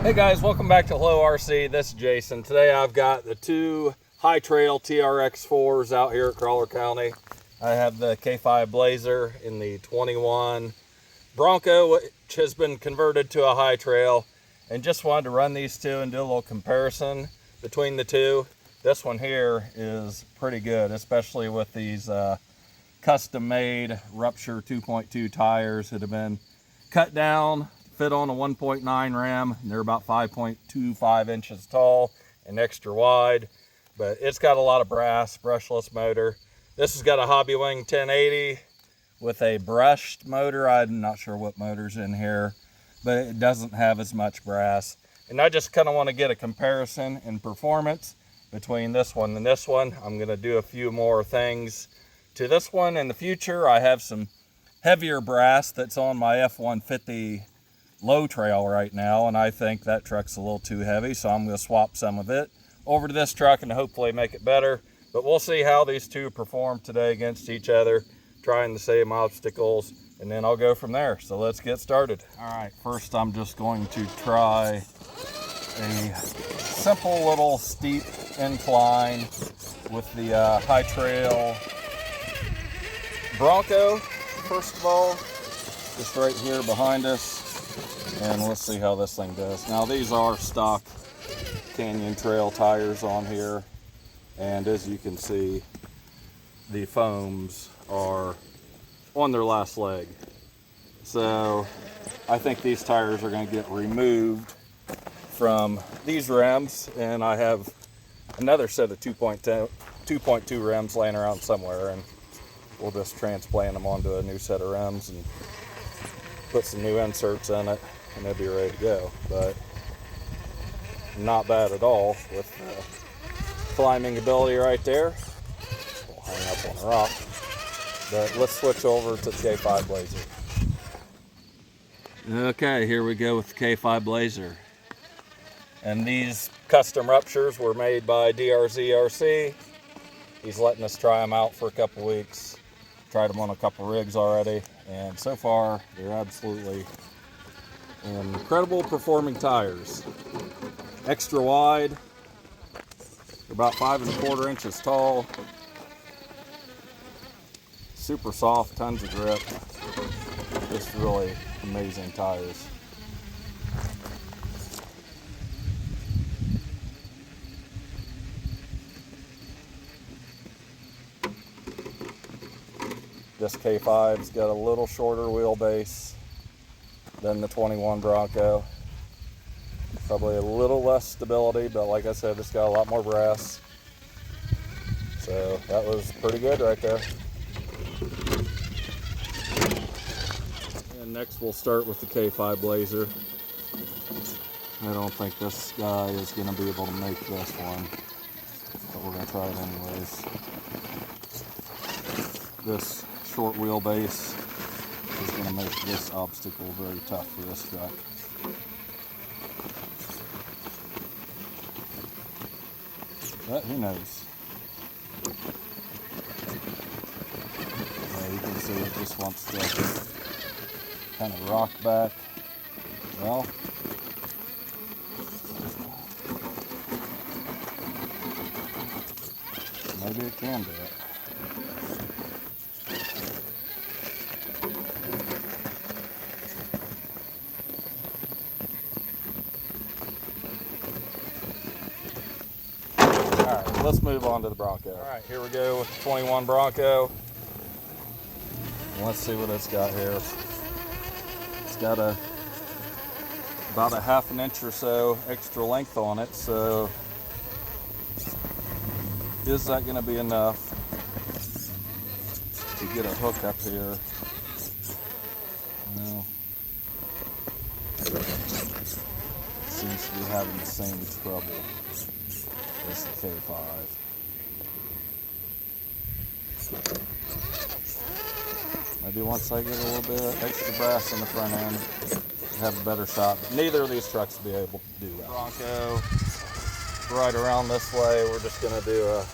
Hey guys, welcome back to Hello RC. This is Jason. Today I've got the two Hightrail TRX4s out here at Crawler County. I have the K5 Blazer in the 21 Bronco, which has been converted to a Hightrail, and just wanted to run these two and do a little comparison between the two. This one here is pretty good, especially with these custom-made Rupture 2.2 tires that have been cut down, fit on a 1.9 ram. They're about 5.25 inches tall and extra wide, but it's got a lot of brass, brushless motor. This has got a Hobbywing 1080 with a brushed motor. I'm not sure what motor's in here, but it doesn't have as much brass. And I just kind of want to get a comparison in performance between this one and this one. I'm going to do a few more things to this one in the future. I have some heavier brass that's on my F-150 low trail right now, and I think that truck's a little too heavy, so I'm going to swap some of it over to this truck and hopefully make it better. But we'll see how these two perform today against each other, trying the same obstacles, and then I'll go from there. So let's get started. All right, first I'm just going to try a simple little steep incline with the Hightrail Bronco, first of all, just right here behind us. And let's see how this thing does. Now these are stock Canyon Trail tires on here, and as you can see, the foams are on their last leg. So I think these tires are going to get removed from these rims, and I have another set of 2.2 rims laying around somewhere, and we'll just transplant them onto a new set of rims and put some new inserts in it, and they'll be ready to go. But not bad at all with climbing ability right there. We'll hang up on a rock. But let's switch over to the K5 Blazer. Okay, here we go with the K5 Blazer. And these custom ruptures were made by DRZ. He's letting us try them out for a couple weeks. Tried them on a couple rigs already, and so far they're absolutely incredible performing tires. Extra wide, they're about 5.25 inches tall, super soft, tons of grip, just really amazing tires. This K5's got a little shorter wheelbase than the 21 Bronco. Probably a little less stability, but like I said, it's got a lot more brass. So that was pretty good right there. And next we'll start with the K5 Blazer. I don't think this guy is going to be able to make this one, but we're going to try it anyways. This short wheelbase is going to make this obstacle very tough for this truck. But who knows? You can see it just wants to kind of rock back. Well, maybe it can do it. Alright, let's move on to the Bronco. Alright, here we go with the 21 Bronco. And let's see what it's got here. It's got about a ½ inch or so extra length on it, so is that going to be enough to get a hook up here? No. Seems to be having the same trouble as the K5. Maybe once I get a little bit extra brass in the front end, have a better shot. Neither of these trucks will be able to do that. Bronco, right around this way, we're just going to do a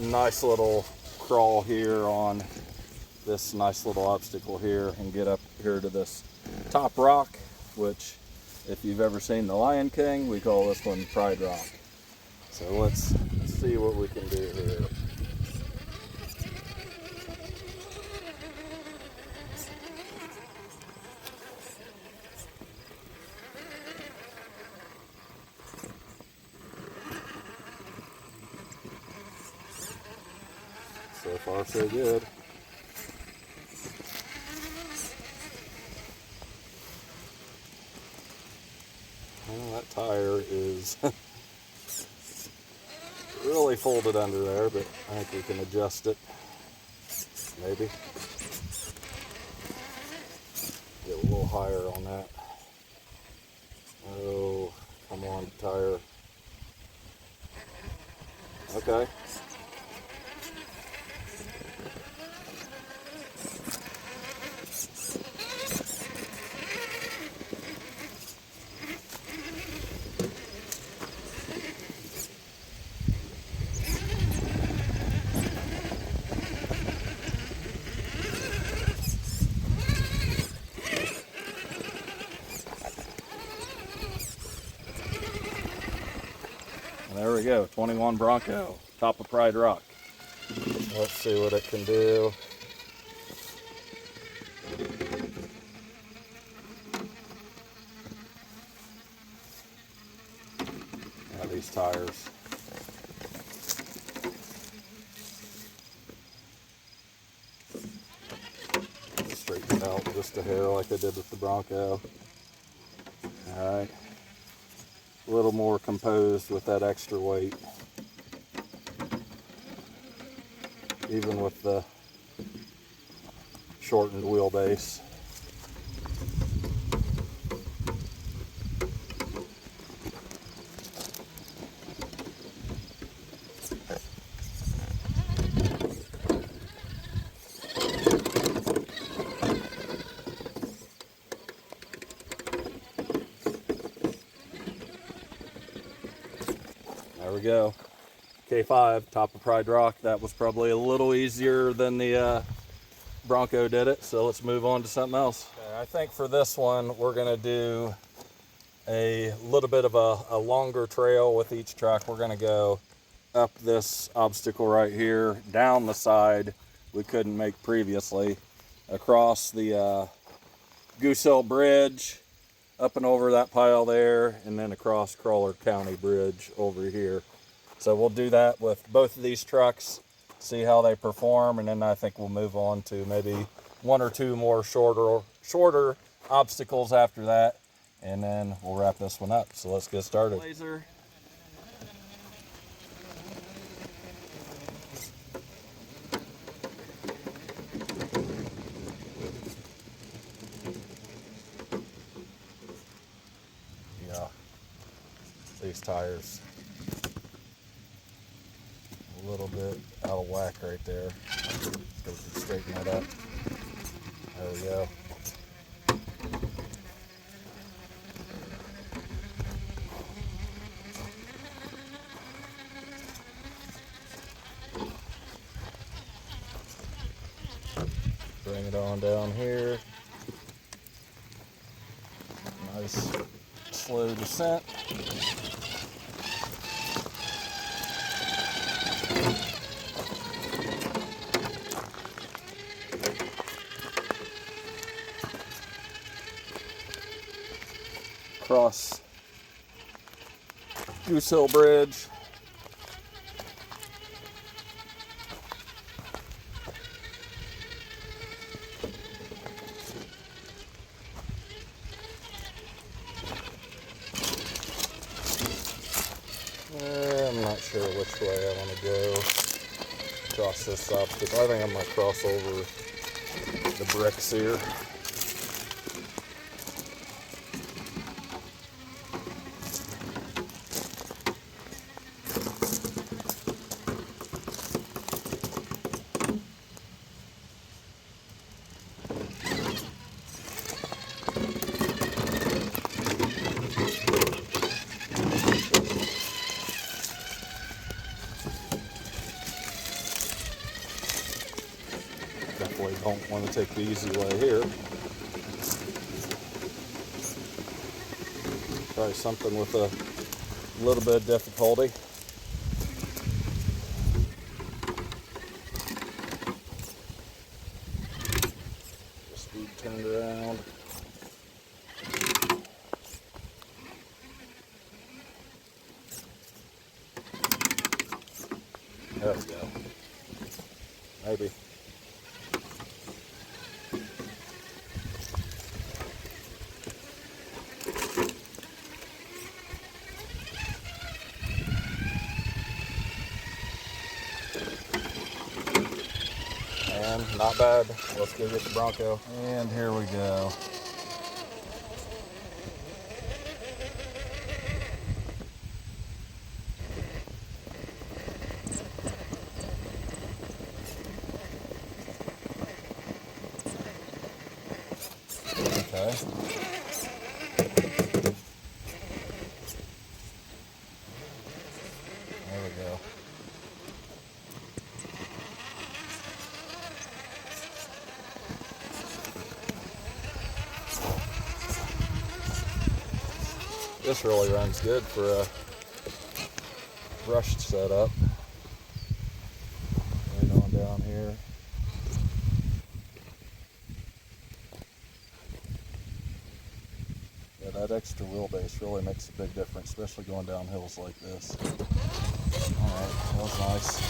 nice little crawl here on this nice little obstacle here and get up here to this top rock, which If you've ever seen The Lion King, we call this one Pride Rock. So let's see what we can do here. So far, so good. Well, that tire is really folded under there, but I think we can adjust it. Maybe. Get a little higher on that. Oh, come on, tire. Okay. There we go, 21 Bronco, top of Pride Rock. Let's see what it can do. Now these tires. Straighten it out just a hair like I did with the Bronco. All right. A little more composed with that extra weight, even with the shortened wheelbase. There we go. K5, top of Pride Rock. That was probably a little easier than the Bronco did it, so let's move on to something else. Okay, I think for this one, we're gonna do a little bit of a longer trail with each truck. We're gonna go up this obstacle right here, down the side we couldn't make previously, across the Goose Hill Bridge, up and over that pile there, and then across Crawler County Bridge over here. So we'll do that with both of these trucks, see how they perform, and then I think we'll move on to maybe one or two more shorter obstacles after that, and then we'll wrap this one up. So let's get started. Laser. Yeah, these tires a little bit out of whack right there. Go straighten that up. There we go. Bring it on down here. Nice slow descent. Across Goose Hill Bridge. I'm not sure which way I want to go across this obstacle. I think I'm going to cross over the bricks here. Definitely don't want to take the easy way here. Try something with a little bit of difficulty. Speed turned around. There we go. Maybe. And not bad. Let's go get the Bronco. And here we go. Okay. There we go. This really runs good for a brushed setup. Right on down here. Yeah, that extra wheelbase really makes a big difference, especially going down hills like this. Alright, that was nice.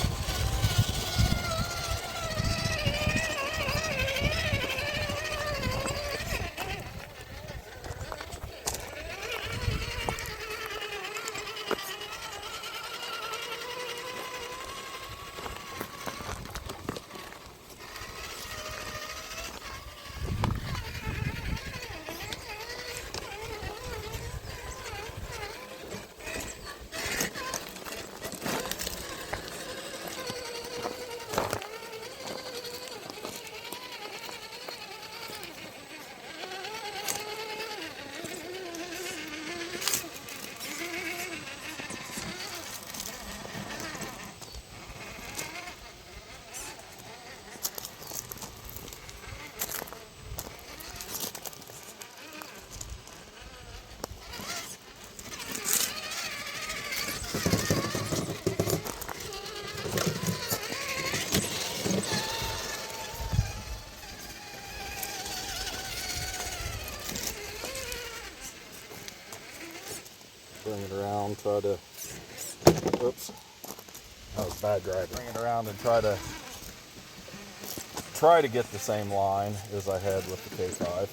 Bring it around, try to, oops, that was bad driving. Bring it around and try to get the same line as I had with the K5.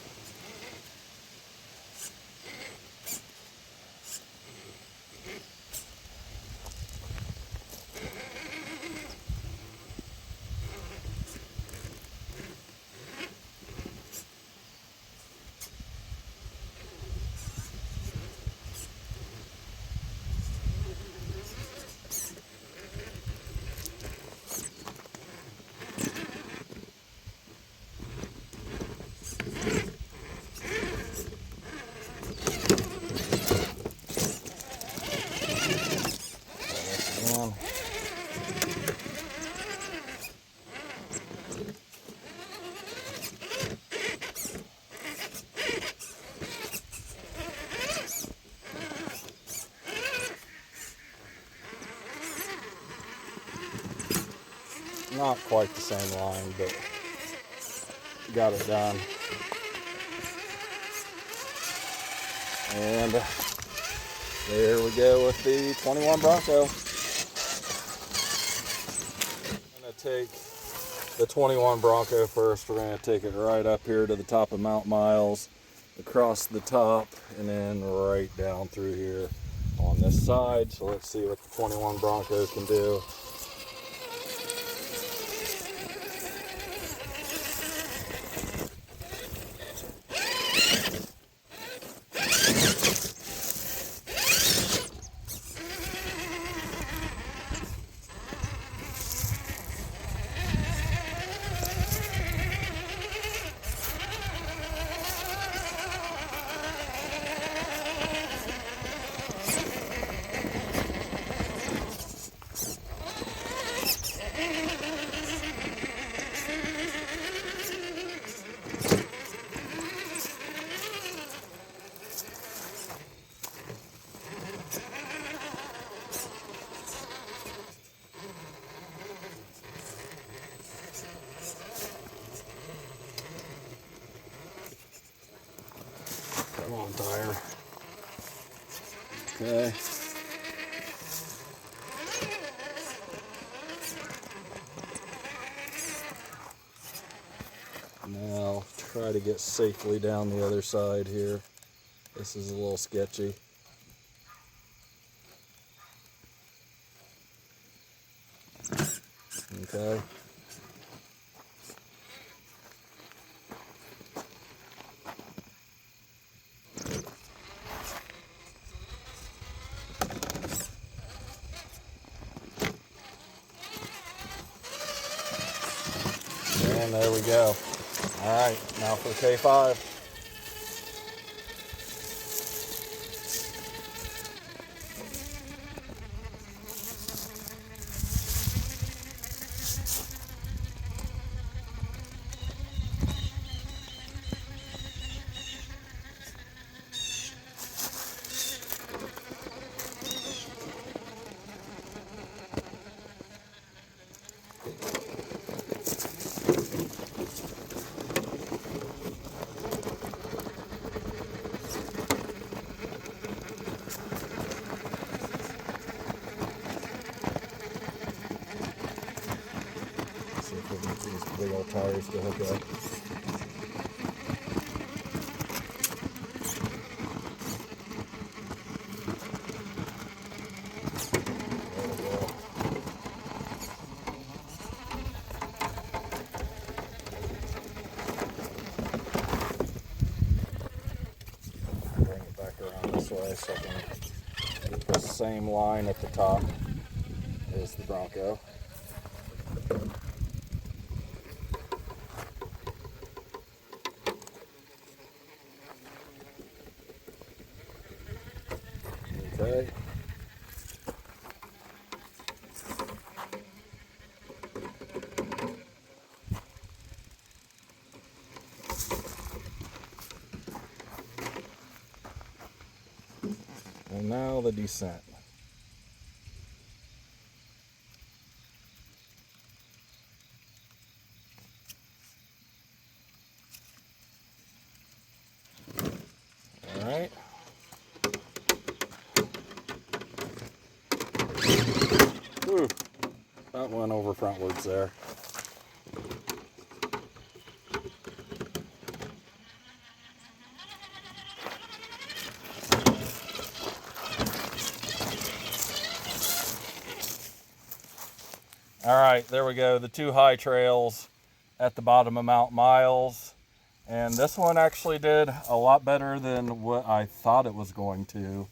Not quite the same line, but got it done. And there we go with the 21 Bronco. I'm going to take the 21 Bronco first. We're going to take it right up here to the top of Mount Miles, across the top, and then right down through here on this side. So let's see what the 21 Bronco can do. Okay. Now try to get safely down the other side here. This is a little sketchy. Okay. And there we go. All right, now for K5. See if we can get these big old tires to hook up. Bring it back around this way so I can get the same line at the top as the Bronco. Okay. And now the descent. All right. Whew. That went over frontwards there. All right, there we go. The two Hightrails at the bottom of Mount Miles. And this one actually did a lot better than what I thought it was going to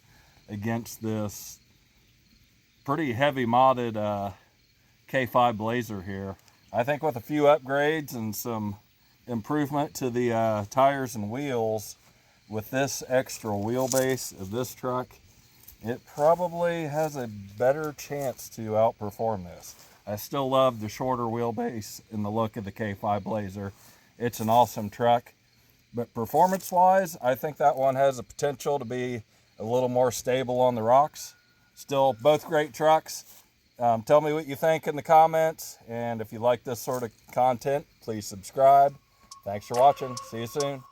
against this pretty heavy modded K5 Blazer here. I think with a few upgrades and some improvement to the tires and wheels, with this extra wheelbase of this truck, it probably has a better chance to outperform this. I still love the shorter wheelbase and the look of the K5 Blazer. It's an awesome truck, but performance-wise, I think that one has the potential to be a little more stable on the rocks. Still, both great trucks. Tell me what you think in the comments, and if you like this sort of content, please subscribe. Thanks for watching. See you soon.